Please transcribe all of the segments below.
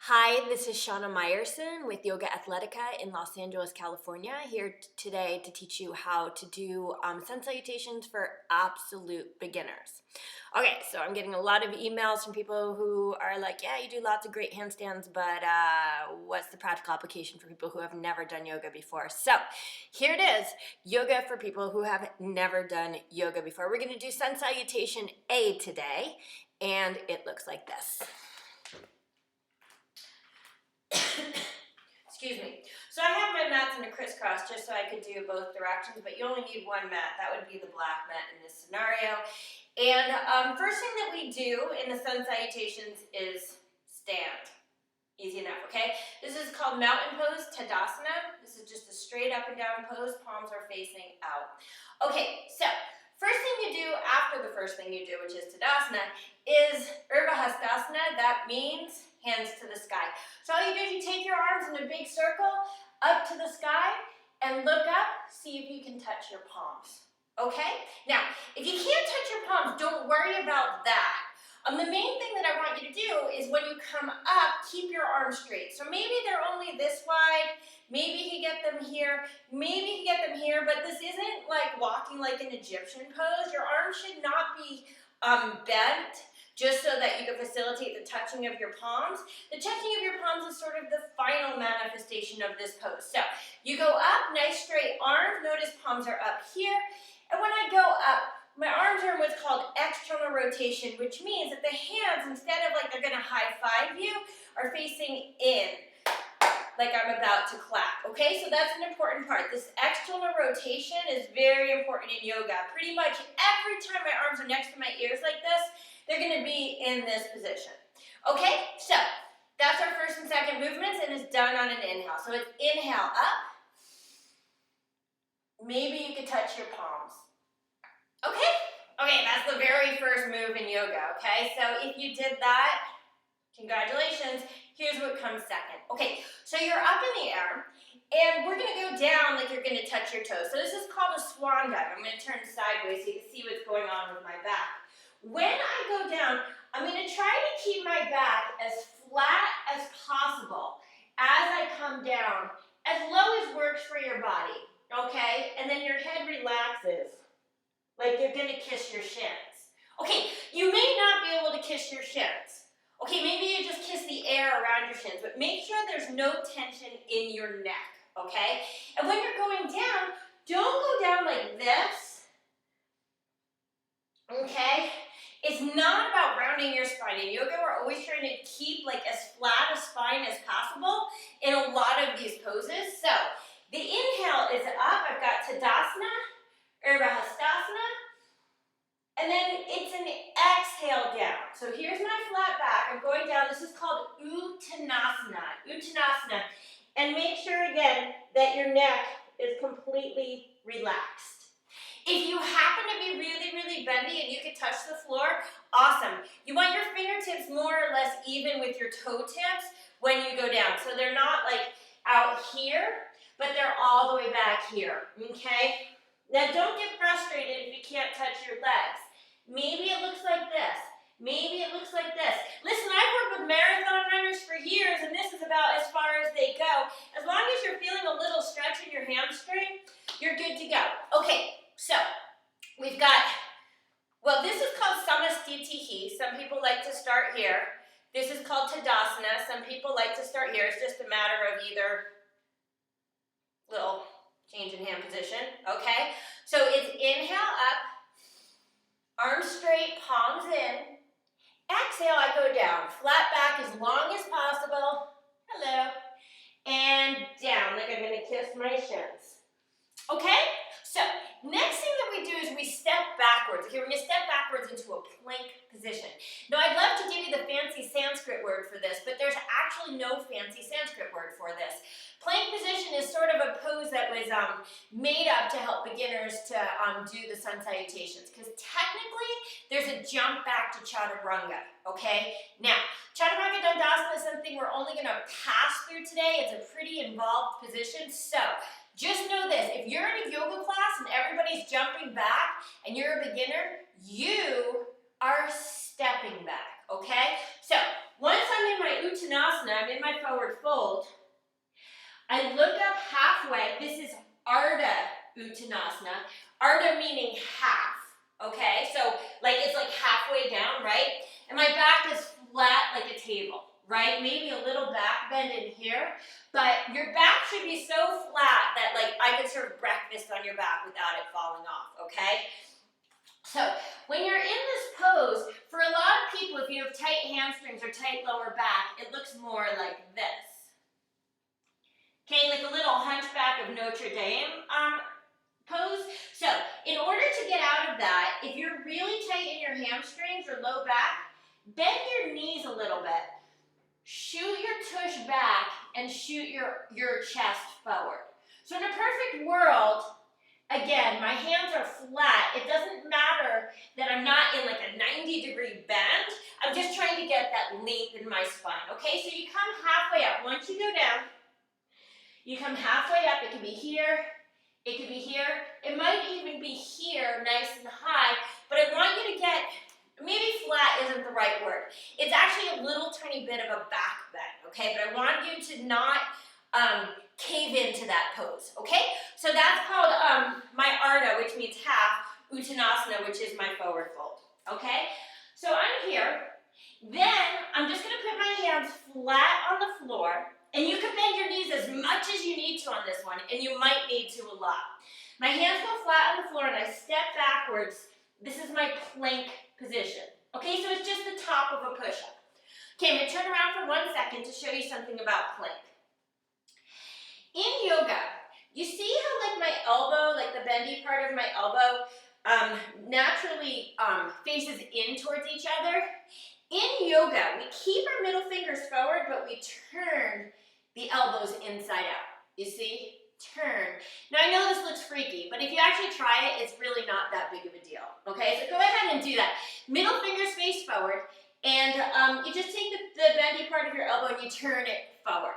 Hi, this is Shana Meyerson with YOGAthletica in Los Angeles, California, here today to teach you how to do sun salutations for absolute beginners. Okay, so I'm getting a lot of emails from people who are like, yeah, you do lots of great handstands, but what's the practical application for people who have never done yoga before? So here it is, yoga for people who have never done yoga before. We're going to do sun salutation A today, and it looks like this. Excuse me. So I have my mats in a crisscross just so I could do both directions, but you only need one mat. That would be the black mat in this scenario. And first thing that we do in the sun salutations is stand. Easy enough, okay? This is called mountain pose, Tadasana. This is just a straight up and down pose. Palms are facing out. Okay, so first thing you do after the first thing you do, which is Tadasana, is Urvahastasana. That means hands to the sky. So all you do is you take your arms in a big circle up to the sky and look up, see if you can touch your palms. Okay? Now, if you can't touch your palms, don't worry about that. The main thing that I want you to do is when you come up, keep your arms straight. So maybe they're only this wide, maybe you get them here, maybe you get them here, but this isn't like walking like an Egyptian pose. Your arms should not be bent, just so that you can facilitate the touching of your palms. The touching of your palms is sort of the final manifestation of this pose. So you go up, nice straight arms. Notice palms are up here. And when I go up, my arms are in what's called external rotation, which means that the hands, instead of like they're gonna high five you, are facing in, like I'm about to clap, okay? So that's an important part. This external rotation is very important in yoga. Pretty much every time my arms are next to my ears like this, they're gonna be in this position. Okay, so that's our first and second movements, and it's done on an inhale. So it's inhale up. Maybe you could touch your palms. Okay? Okay, that's the very first move in yoga, okay? So if you did that, congratulations. Here's what comes second. Okay, so you're up in the air, and we're gonna go down like you're gonna touch your toes. So this is called a swan dive. I'm gonna turn sideways so you can see what's going on with my back. When I go down, I'm going to try to keep my back as flat as possible as I come down, as low as works for your body, okay? And then your head relaxes, like you're going to kiss your shins. Okay, you may not be able to kiss your shins. Okay, maybe you just kiss the air around your shins, but make sure there's no tension in your neck, okay? And when you're going down, don't go down like this, okay? It's not about rounding your spine. In yoga, we're always trying to keep like as flat a spine as possible in a lot of these poses. So the inhale is up. I've got Tadasana, Urvahastasana, and then it's an exhale down. So here's my flat back. I'm going down. This is called Uttanasana. Uttanasana. And make sure again that your neck is completely relaxed. If you happen to be really, really bendy and you can touch the floor, awesome. You want your fingertips more or less even with your toe tips when you go down. So they're not like out here, but they're all the way back here, okay? Now don't get frustrated if you can't touch your legs. Maybe it looks like this. Maybe it looks like this. Listen, I've worked with marathon runners for years, and this is about as far as they go. As long as you're feeling a little stretch in your hamstring, you're good to go. Okay. So, we've got, well, this is called Samasthiti. Some people like to start here. This is called Tadasana. Some people like to start here. It's just a matter of either little change in hand position, okay? So it's inhale up, arms straight, palms in. Exhale, I go down. Flat back as long as possible. Hello. And down, like I'm gonna kiss my shins. Okay? So, next thing that we do is we step backwards. Okay, we're going to step backwards into a plank position. Now, I'd love to give you the fancy Sanskrit word for this, but there's actually no fancy Sanskrit word for this. Plank position is sort of a pose that was made up to help beginners to do the sun salutations, because technically, there's a jump back to Chaturanga, okay? Now, Chaturanga Dandasana is something we're only going to pass through today. It's a pretty involved position, so just know this, if you're in a yoga class and everybody's jumping back and you're a beginner, you are stepping back, okay? So once I'm in my Uttanasana, I'm in my forward fold. I look up halfway. This is Ardha Uttanasana. Ardha meaning half, okay? So like it's like halfway down, right? And my back is flat like a table, right? Maybe a little back bend in here, but your back should be so flat that like I could serve breakfast on your back without it falling off, okay? So when you're in this pose, for a lot of people, if you have tight hamstrings or tight lower back, it looks more like this. Okay, like a little hunchback of Notre Dame pose. So in order to get out of that, if you're really tight in your hamstrings or low back, bend your knees a little bit. Shoot your tush back and shoot your chest forward. So in a perfect world, again, my hands are flat. It doesn't matter that I'm not in like a 90-degree bend. I'm just trying to get that length in my spine. Okay, so you come halfway up. Once you go down, you come halfway up. It could be here. It could be here. It might even be here, nice and high. But I want you to get, maybe flat isn't the right word. It's actually a little tiny bit of a back bend, okay? But I want you to not cave into that pose, okay? So that's called my Ardha, which means half, Uttanasana, which is my forward fold, okay? So I'm here. Then I'm just going to put my hands flat on the floor. And you can bend your knees as much as you need to on this one, and you might need to a lot. My hands go flat on the floor and I step backwards. This is my plank position. Okay, so it's just the top of a push-up. Okay, I'm going to turn around for 1 second to show you something about plank. In yoga, you see how like my elbow, like the bendy part of my elbow, naturally faces in towards each other? In yoga, we keep our middle fingers forward, but we turn the elbows inside out. You see? Turn. Now I know this looks freaky, but if you actually try it, it's really not that big of a deal. Okay, so go ahead and do that. Middle fingers face forward, and you just take the bendy part of your elbow and you turn it forward.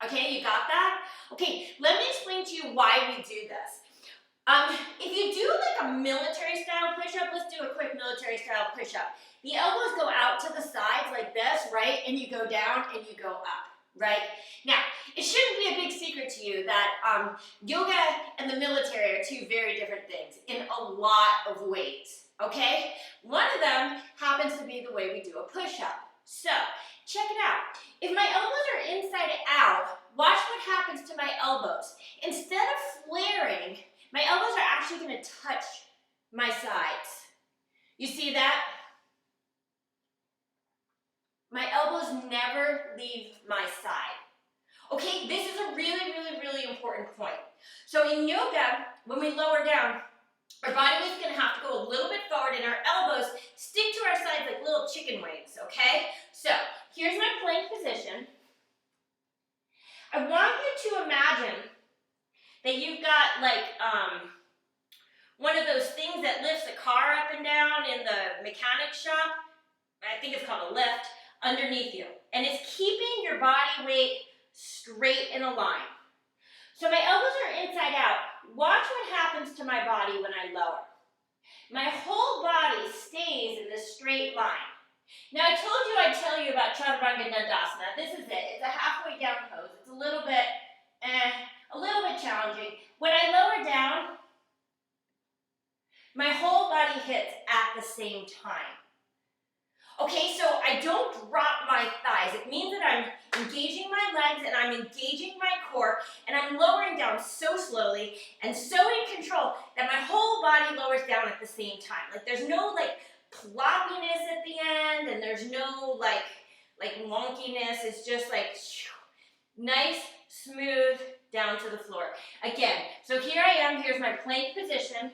Okay, you got that? Okay, let me explain to you why we do this. If you do like a military style push-up, let's do a quick military style push-up. The elbows go out to the sides like this, right? And you go down and you go up, right? Now, it shouldn't be a big secret to you that yoga and the military are two very different things in a lot of ways, okay? One of them happens to be the way we do a push-up. So, check it out. If my elbows are inside out, watch what happens to my elbows. Instead of flaring, my elbows are actually going to touch my sides. You see that? My elbows never leave my side. Okay, this is a really, really, really important point. So in yoga, when we lower down, our body weight is going to have to go a little bit forward and our elbows stick to our sides like little chicken wings, okay? So here's my plank position. I want you to imagine that you've got like one of those things that lifts a car up and down in the mechanic shop. I think it's called a lift, underneath you. And it's keeping your body weight straight in a line. So my elbows are inside out. Watch what happens to my body when I lower. My whole body stays in this straight line. Now I told you I'd tell you about Chaturanga Dandasana. This is it. It's a halfway down pose. It's a little bit challenging. When I lower down, my whole body hits at the same time. Okay, so I don't drop my thighs. It means that I'm engaging my legs and I'm engaging my core and I'm lowering down so slowly and so in control that my whole body lowers down at the same time. Like there's no like ploppiness at the end and there's no like wonkiness. It's just like nice, smooth down to the floor. Again, so here I am. Here's my plank position.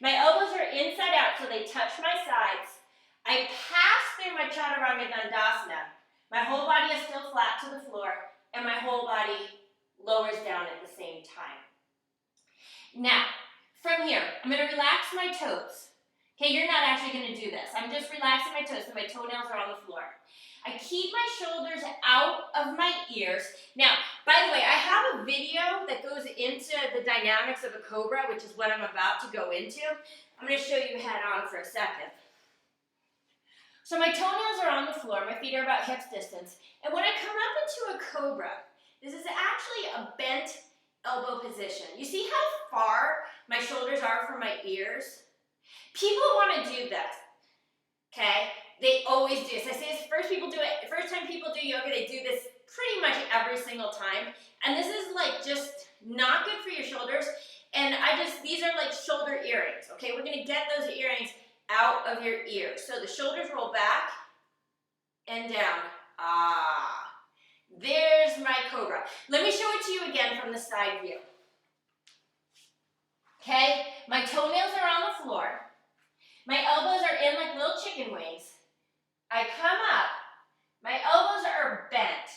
My elbows are inside out so they touch my sides. I pass through my Chaturanga Dandasana. My whole body is still flat to the floor, and my whole body lowers down at the same time. Now, from here, I'm going to relax my toes. Okay, you're not actually going to do this. I'm just relaxing my toes so my toenails are on the floor. I keep my shoulders out of my ears. Now, by the way, I have a video that goes into the dynamics of a Cobra, which is what I'm about to go into. I'm going to show you head on for a second. So my toenails are on the floor, my feet are about hips distance, and what elbow position. You see how far my shoulders are from my ears? People want to do this, okay? They always do this. I say this, first time people do yoga, they do this pretty much every single time. And this is like just not good for your shoulders. And these are like shoulder earrings, okay? We're gonna get those earrings out of your ears. So the shoulders roll back and down. Ah, there's my Cobra. Let me show it to you again from the side view. Okay, my toenails are on the floor. My elbows are in like little chicken wings. I come up, my elbows are bent,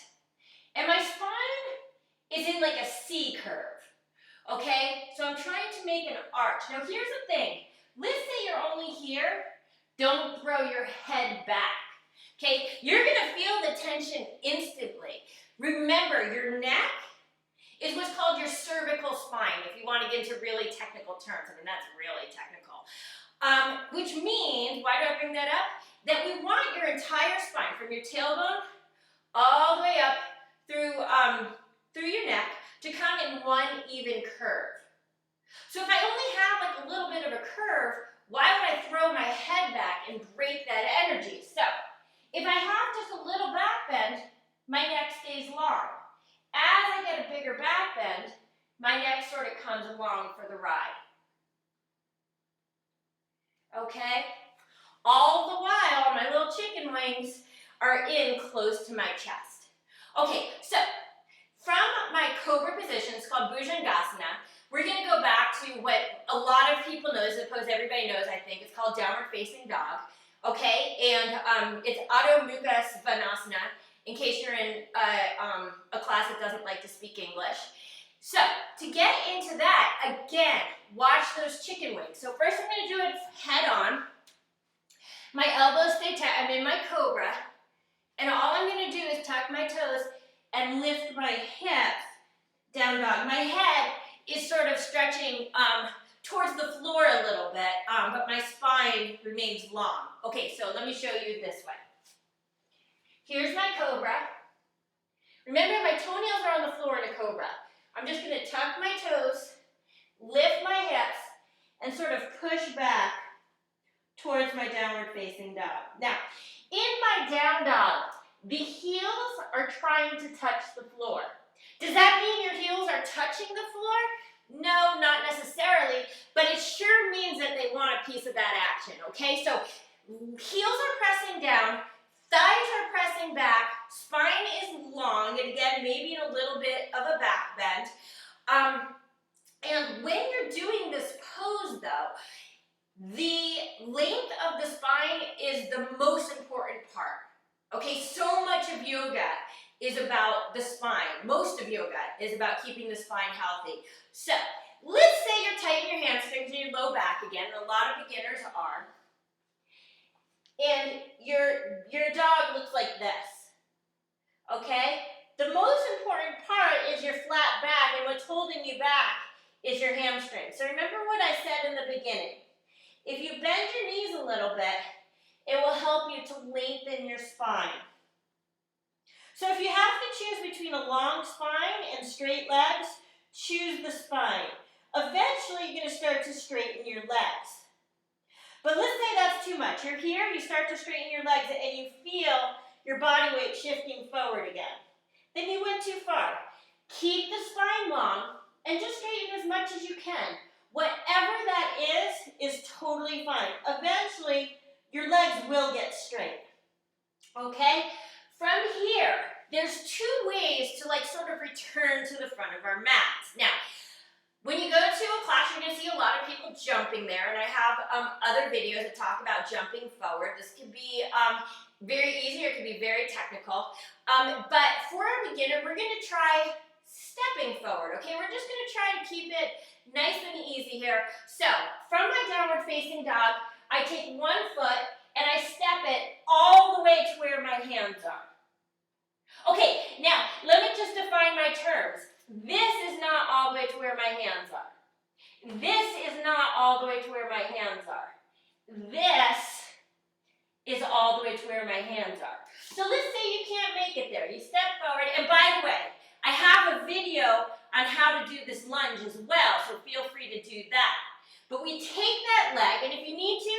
and my spine is in like a C curve. Okay, so I'm trying to make an arch. Now here's the thing. Let's say you're only here. Don't throw your head back. Okay, you're gonna feel the tension instantly. Remember, your neck is what's called your cervical spine, if you want to get into really technical terms. I mean, that's really technical. Which means, why do I bring that up? That we want your entire spine, from your tailbone all the way up through your neck, to come in one even curve. So if I only have like a little bit of a curve, why would I throw my head back and break that energy? So if I have just a little back bend, my neck stays long. As I get a bigger back bend, my neck sort of comes along for the ride. Okay? All the while, my little chicken wings are in close to my chest. Okay, so from my Cobra position, it's called Bhujangasana, we're going to go back to what a lot of people know, I suppose everybody knows, I think. It's called downward facing dog. Okay, and it's Adho Mukha Svanasana, in case you're in a class that doesn't like to speak English. So, to get into that, again, watch those chicken wings. So first I'm going to do it head on. My elbows stay tight. I'm in my Cobra. And all I'm going to do is tuck my toes and lift my hips down dog. My head is sort of stretching towards the floor a little bit, but my spine remains long. Okay, so let me show you this way. Here's my Cobra. Remember, my toenails are on the floor in a Cobra. I'm just going to tuck my toes, lift my hips, and sort of push back towards my downward facing dog. Now, in my down dog, the heels are trying to touch the floor. Does that mean your heels are touching the floor? No, not necessarily, but it sure means that they want a piece of that action, okay? So heels are pressing down, thighs are pressing back, spine is long, and again, maybe in a little bit of a back bend. And when you're doing this pose though, the length of the spine is the most important part. Okay, so much of yoga is about the spine. Most of yoga is about keeping the spine healthy. So, let's say you're tightening your hamstrings and your low back again, and a lot of beginners are. And your dog looks like this. Okay? The most important part is your flat back, and what's holding you back is your hamstring. So remember what I said in the beginning. If you bend your knees a little bit, it will help you to lengthen your spine. So if you have to choose between a long spine and straight legs, choose the spine. Eventually, you're going to start to straighten your legs. But let's say that's too much. You're here, you start to straighten your legs, and you feel your body weight shifting forward again. Then you went too far. Keep the spine long, and just straighten as much as you can. Whatever that is totally fine. Eventually, your legs will get straight. Okay? From here, there's two ways to sort of return to the front of our mats. Now, when you go to a class, you're going to see a lot of people jumping there, and I have other videos that talk about jumping forward. This could be very easy or it could be very technical. But for a beginner, we're going to try stepping forward, okay? We're just going to try to keep it nice and easy here. So, from my downward facing dog, I take one foot and I step it all the way to where my hands are. Okay, now, let me just define my terms. This is not all the way to where my hands are. This is not all the way to where my hands are. This is all the way to where my hands are. So let's say you can't make it there. You step forward, and by the way, I have a video on how to do this lunge as well, so feel free to do that. But we take that leg, and if you need to,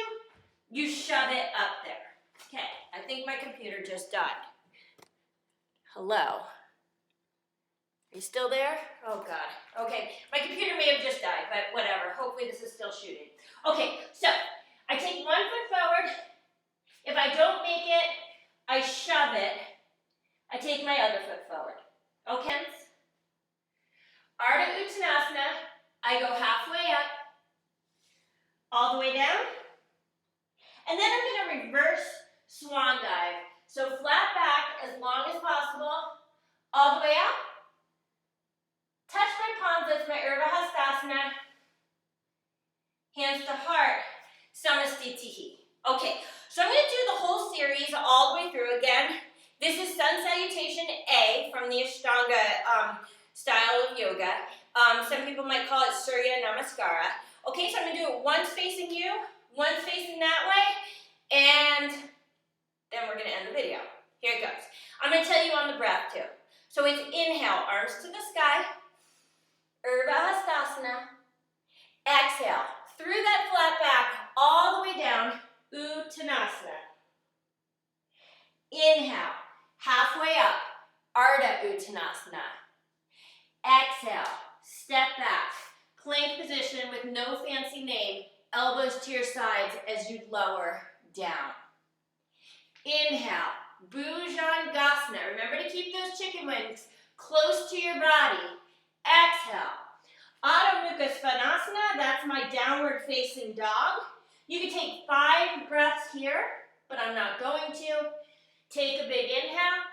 you shove it up there. Okay, I think my computer just died. Hello? Are you still there? Oh God. Okay, my computer may have just died, but whatever. Hopefully this is still shooting. Okay, so I take 1 foot forward. If I don't make it, I shove it. I take my other foot forward. Okay? Ardha Uttanasana. I go halfway up, all the way down, and then I'm going to reverse swan dive. So flat back as long as possible, all the way up. Touch my palms, that's my Hastasana. Hands to heart, Samasthiti. Okay, so I'm going to do the whole series all the way through again. This is Sun Salutation A from the Ashtanga style of yoga. Some people might call it Surya Namaskara. Okay, so I'm going to do it once facing you, once facing that way, and then we're going to end the video. Here it goes. I'm going to tell you on the breath too. So it's inhale, arms to the sky, Hastasana. Exhale, through that flat back, all the way down, Uttanasana. Inhale, halfway up, Ardha Uttanasana. Exhale, step back, plank position with no fancy name, elbows to your sides as you lower down. Inhale, Bhujangasana. Remember to keep those chicken wings close to your body. Exhale, Uttanasana. That's my downward facing dog. You can take 5 breaths here, but I'm not going to. Take a big inhale.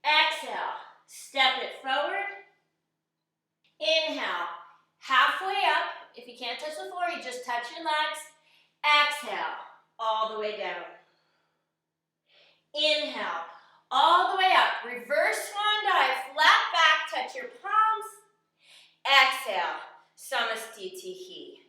Exhale, step it forward. Inhale, halfway up. If you can't touch the floor, you just touch your legs. Exhale, all the way down. Inhale, all the way up. Reverse swan dive, flat back, touch your palms. Exhale, Samasthiti.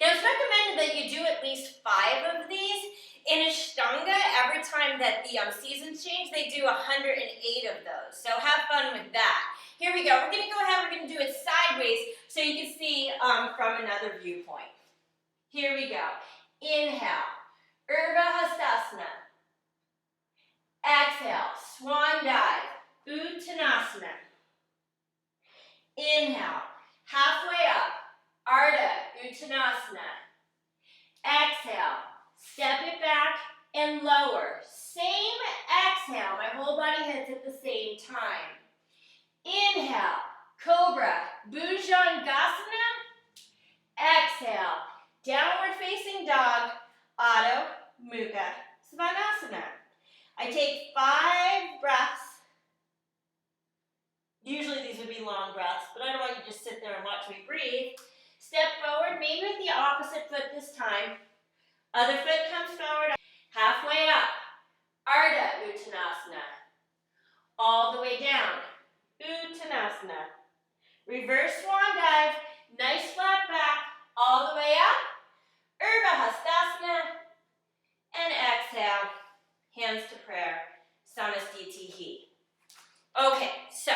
Now it's recommended that you do at least 5 of these. In Ashtanga, every time that the seasons change, they do 108 of those. So have fun with that. Here we go. We're going to go ahead, we're going to do it sideways so you can see from another viewpoint. Here we go. Inhale, Hastasana. Exhale, swan dive, Uttanasana. Inhale, halfway up, Ardha Uttanasana. Exhale, step it back and lower. Same exhale, my whole body hits at the same time. Inhale, Cobra, Bhujangasana. Exhale, downward facing dog, Adho Mukha Svanasana. I take 5 breaths. Usually these would be long breaths, but I don't want you to just sit there and watch me breathe. Step forward, maybe with the opposite foot this time. Other foot comes forward, halfway up, Ardha Uttanasana. All the way down, Uttanasana. Reverse swan dive, nice flat back, all the way up, Hastasana. And exhale, hands to prayer, Samasthiti. Okay, so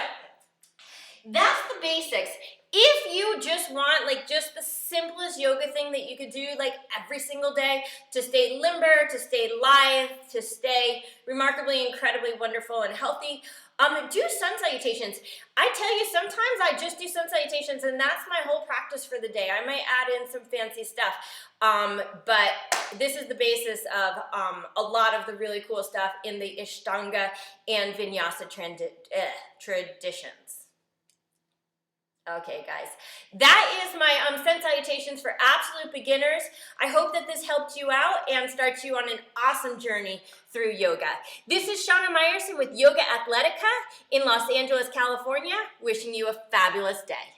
that's the basics. If you just want like just the simplest yoga thing that you could do like every single day to stay limber, to stay lithe, to stay remarkably, incredibly wonderful and healthy, do sun salutations. I tell you, sometimes I just do sun salutations and that's my whole practice for the day. I might add in some fancy stuff, but this is the basis of a lot of the really cool stuff in the Ashtanga and vinyasa traditions. Okay, guys, that is my sun salutations for absolute beginners. I hope that this helped you out and starts you on an awesome journey through yoga. This is Shana Meyerson with YOGAthletica in Los Angeles, California, wishing you a fabulous day.